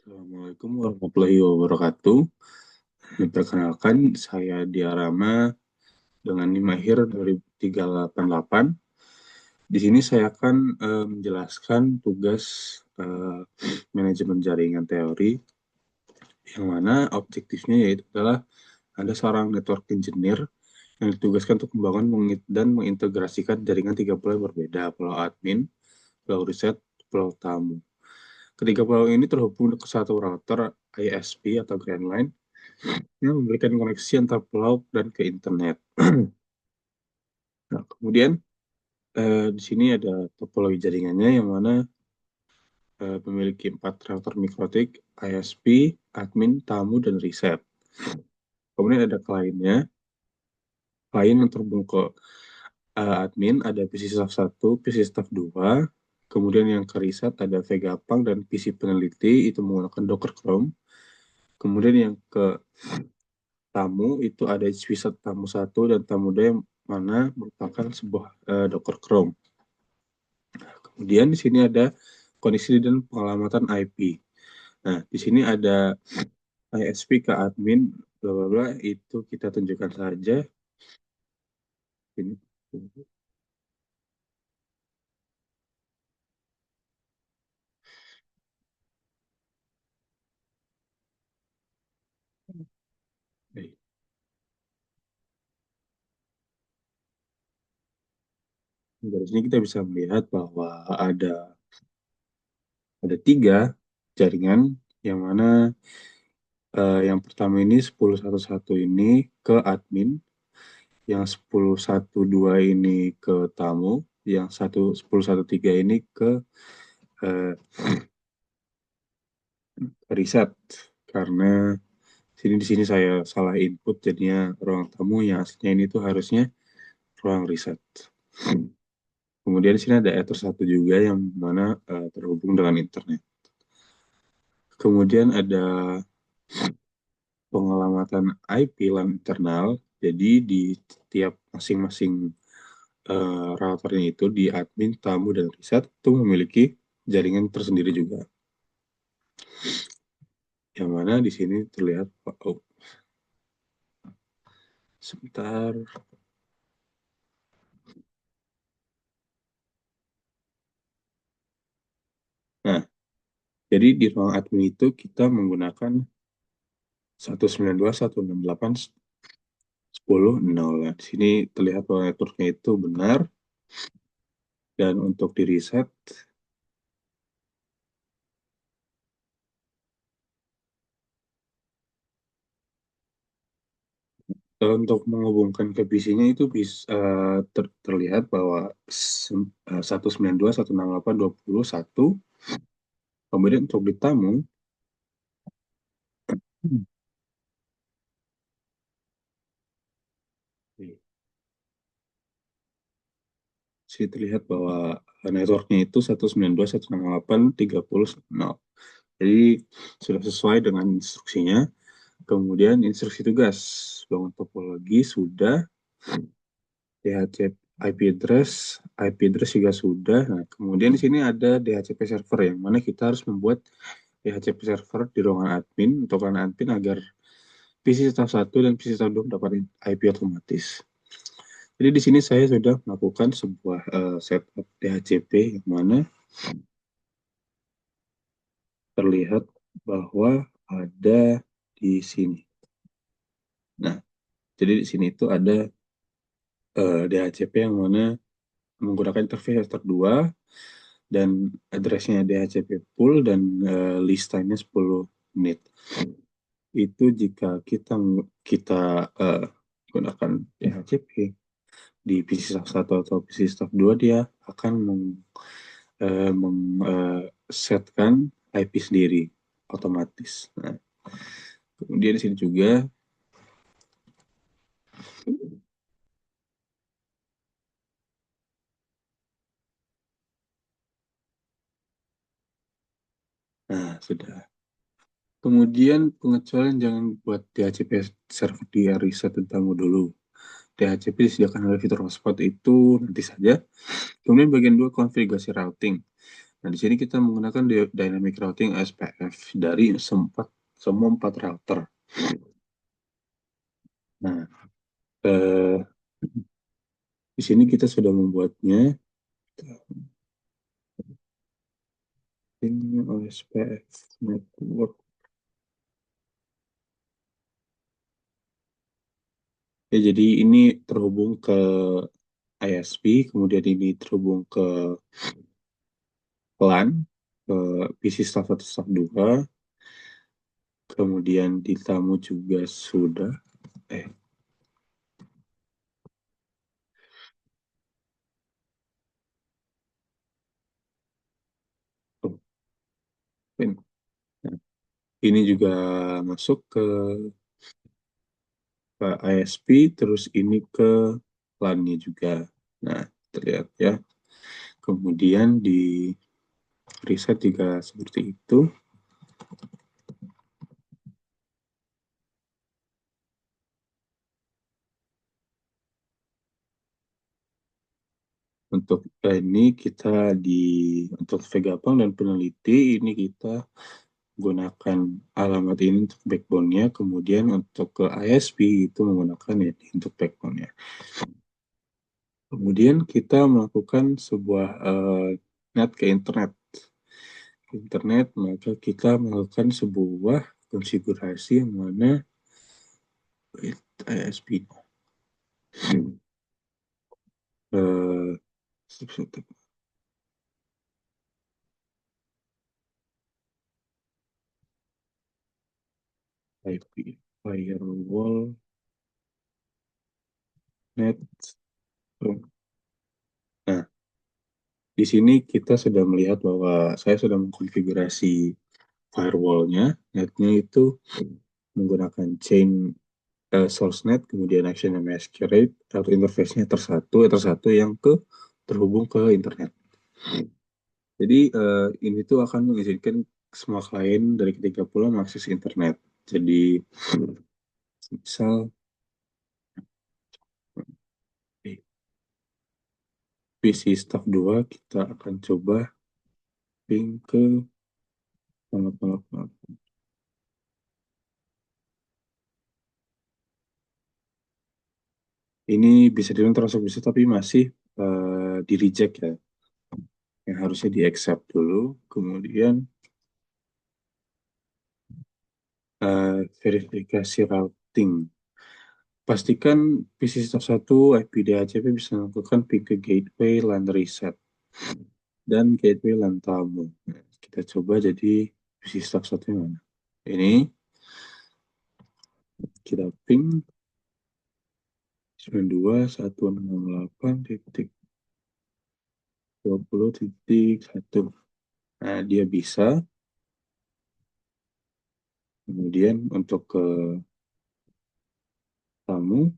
Assalamualaikum warahmatullahi wabarakatuh. Perkenalkan, saya Diarama dengan NIM akhir 2388. Di sini saya akan menjelaskan tugas eh, manajemen jaringan teori, yang mana objektifnya yaitu adalah ada seorang network engineer yang ditugaskan untuk membangun dan mengintegrasikan jaringan tiga pulau yang berbeda, pulau admin, pulau riset, pulau tamu. Ketiga pulau ini terhubung ke satu router ISP atau Grand Line yang memberikan koneksi antar pulau dan ke internet. Nah, kemudian di sini ada topologi jaringannya yang mana memiliki 4 router mikrotik, ISP, admin, tamu, dan riset. Kemudian ada kliennya, klien yang terhubung ke admin, ada PC Staff 1, PC Staff 2, kemudian yang ke riset ada Vegapunk dan PC peneliti, itu menggunakan Docker Chrome. Kemudian yang ke tamu itu ada HP tamu 1 dan tamu 2 yang mana merupakan sebuah Docker Chrome. Kemudian di sini ada kondisi dan pengalamatan IP. Nah, di sini ada ISP ke admin, bla bla bla, itu kita tunjukkan saja. Ini. Dari sini kita bisa melihat bahwa ada 3 jaringan yang mana yang pertama ini 10.1.1 ini ke admin, yang 10.1.2 ini ke tamu, yang 10.1.3 ini ke eh, riset. Karena di sini saya salah input, jadinya ruang tamu yang aslinya ini tuh harusnya ruang riset. Kemudian di sini ada Ether 1 juga yang mana terhubung dengan internet. Kemudian ada pengelamatan IP LAN internal. Jadi di tiap masing-masing routernya itu di admin, tamu, dan riset itu memiliki jaringan tersendiri juga. Yang mana di sini terlihat, oh, sebentar. Nah, jadi di ruang admin itu kita menggunakan 192.168.10.0. Nah, di sini terlihat bahwa networknya itu benar. Dan untuk di reset, untuk menghubungkan ke PC-nya itu bisa terlihat bahwa 192.168.20.1. Kemudian untuk di tamu, sih terlihat bahwa networknya itu 192.168.30.0. Jadi sudah sesuai dengan instruksinya. Kemudian instruksi tugas bangun topologi sudah, DHCP IP address juga sudah. Nah, kemudian di sini ada DHCP server yang mana kita harus membuat DHCP server di ruangan admin untuk ruangan admin agar PC staff 1 dan PC staff 2 mendapatkan IP otomatis. Jadi di sini saya sudah melakukan sebuah setup DHCP yang mana terlihat bahwa ada di sini. Nah, jadi di sini itu ada DHCP yang mana menggunakan interface Ether 2 dan addressnya DHCP pool dan list time-nya 10 menit. Itu jika kita uh, gunakan DHCP di PC Staff 1 atau PC Staff 2, dia akan setkan IP sendiri otomatis. Nah, kemudian di sini juga sudah. Kemudian pengecualian jangan buat DHCP server di riset tentang dulu. DHCP disediakan oleh fitur hotspot itu nanti saja. Kemudian bagian 2 konfigurasi routing. Nah, di sini kita menggunakan dynamic routing SPF dari semua empat router. Nah, eh, di sini kita sudah membuatnya. Ini OSPF network. Ya, jadi ini terhubung ke ISP, kemudian ini terhubung ke LAN, ke PC staff 1, staff 2, kemudian di tamu juga sudah. Eh, oh, nah, ini juga masuk ke ISP, terus ini ke LAN-nya juga. Nah, terlihat ya. Kemudian di reset juga seperti itu. Untuk ini kita untuk Vegapunk dan peneliti ini kita gunakan alamat ini untuk backbone-nya, kemudian untuk ke ISP itu menggunakan ini untuk backbone-nya. Kemudian kita melakukan sebuah net ke internet, maka kita melakukan sebuah konfigurasi yang mana ISP eh, IP firewall net. Nah, di sini kita sudah melihat bahwa saya sudah mengkonfigurasi firewall-nya, netnya itu menggunakan chain source net, kemudian action and masquerade, atau interface-nya tersatu yang terhubung ke internet. Jadi ini tuh akan mengizinkan semua klien dari ketiga pulau mengakses internet. Jadi misal di PC staff 2 kita akan coba ping ke maaf, maaf, maaf. Ini bisa dibilang termasuk bisa tapi masih di reject ya. Yang harusnya di accept dulu, kemudian verifikasi routing. Pastikan PC Staff 1 IPDHCP bisa melakukan ping ke gateway LAN reset dan gateway LAN tamu. Nah, kita coba jadi PC Staff 1 yang mana? Ini kita ping 92.168.20.1. Nah, dia bisa. Kemudian untuk ke tamu,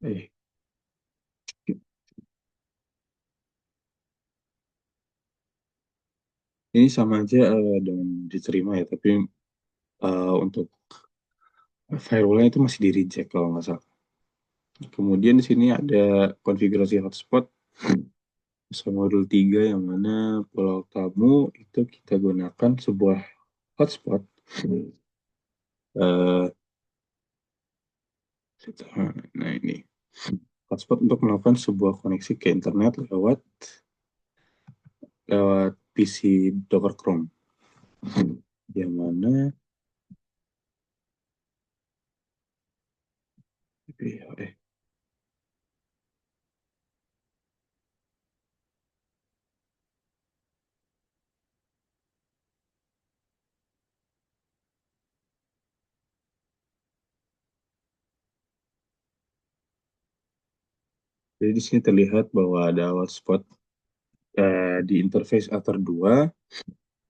eh, ini sama aja dengan diterima ya, tapi untuk firewall-nya itu masih di reject kalau nggak salah. Kemudian di sini ada konfigurasi hotspot sama modul 3 yang mana pulau tamu itu kita gunakan sebuah hotspot. Eh, nah ini hotspot untuk melakukan sebuah koneksi ke internet lewat lewat PC Docker Chrome yang mana eh, jadi di sini terlihat bahwa ada hotspot di interface Ether 2,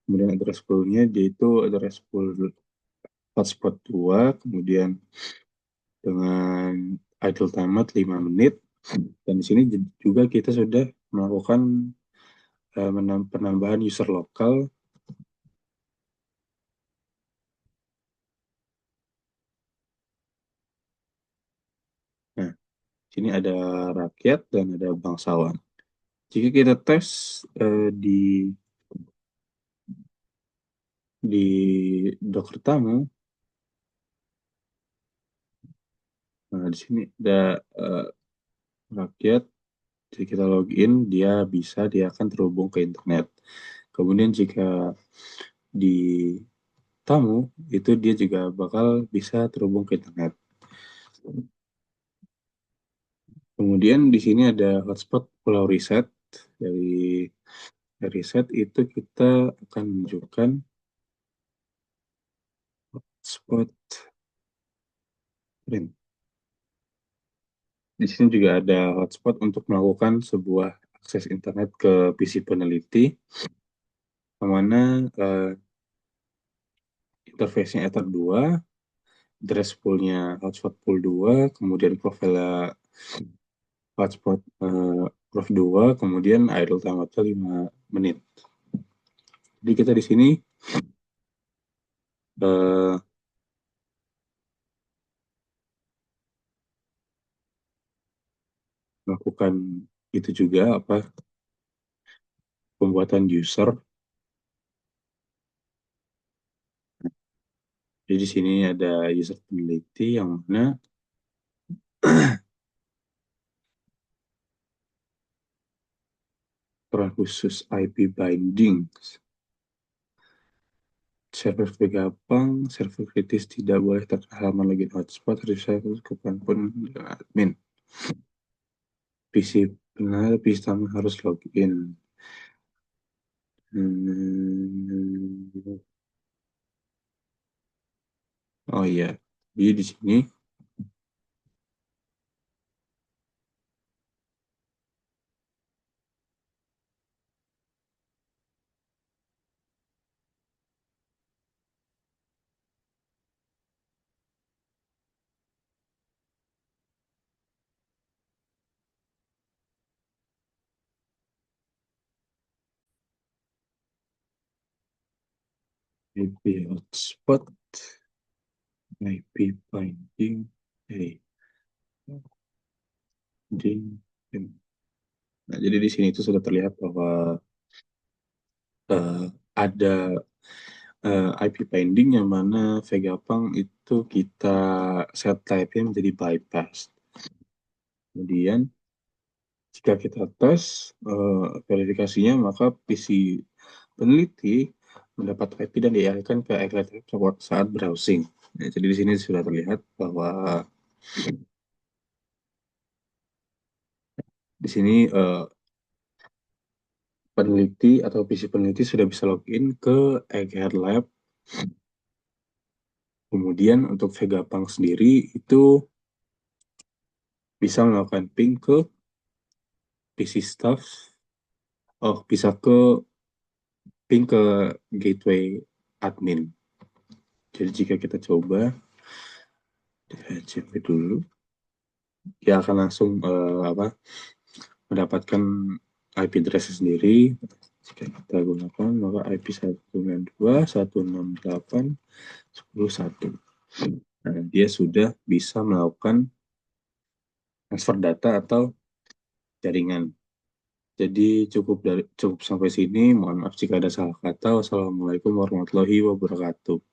kemudian address pool-nya yaitu address pool hotspot 2, kemudian dengan idle timer 5 menit. Dan di sini juga kita sudah melakukan penambahan user lokal. Nah, sini ada rakyat dan ada bangsawan. Jika kita tes di Docker tamu, nah di sini ada eh, rakyat. Jika kita login, dia akan terhubung ke internet. Kemudian jika di tamu, itu dia juga bakal bisa terhubung ke internet. Kemudian di sini ada hotspot Pulau Riset. Dari riset itu kita akan menunjukkan hotspot print. Di sini juga ada hotspot untuk melakukan sebuah akses internet ke PC peneliti, yang mana interface-nya Ether 2, address pool-nya hotspot pool 2, kemudian profil hotspot prof 2, kemudian idle time-nya 5 menit. Jadi kita di sini eh, melakukan itu juga apa pembuatan user. Jadi di sini ada user peneliti yang mana peran khusus IP binding. Server Vegapunk, server kritis tidak boleh terkena halaman login hotspot, harus saya kapanpun dengan admin. PC benar, PC tamu harus login. Hmm, oh iya, jadi di sini IP hotspot, IP binding, eh, binding. Nah, jadi di sini itu sudah terlihat bahwa ada IP binding yang mana Vegapunk itu kita set type-nya menjadi bypass. Kemudian jika kita tes verifikasinya, maka PC peneliti mendapat IP dan dialihkan ke Eclipse saat browsing. Ya, jadi di sini sudah terlihat bahwa di sini peneliti atau PC peneliti sudah bisa login ke Egghead Lab. Kemudian untuk Vegapunk sendiri itu bisa melakukan ping ke PC staff. Oh, bisa ping ke gateway admin. Jadi jika kita coba, cek dulu, dia akan langsung mendapatkan IP address sendiri. Jika kita gunakan maka IP 192.168.10.1. Nah, dia sudah bisa melakukan transfer data atau jaringan. Jadi cukup sampai sini. Mohon maaf jika ada salah kata. Wassalamualaikum warahmatullahi wabarakatuh.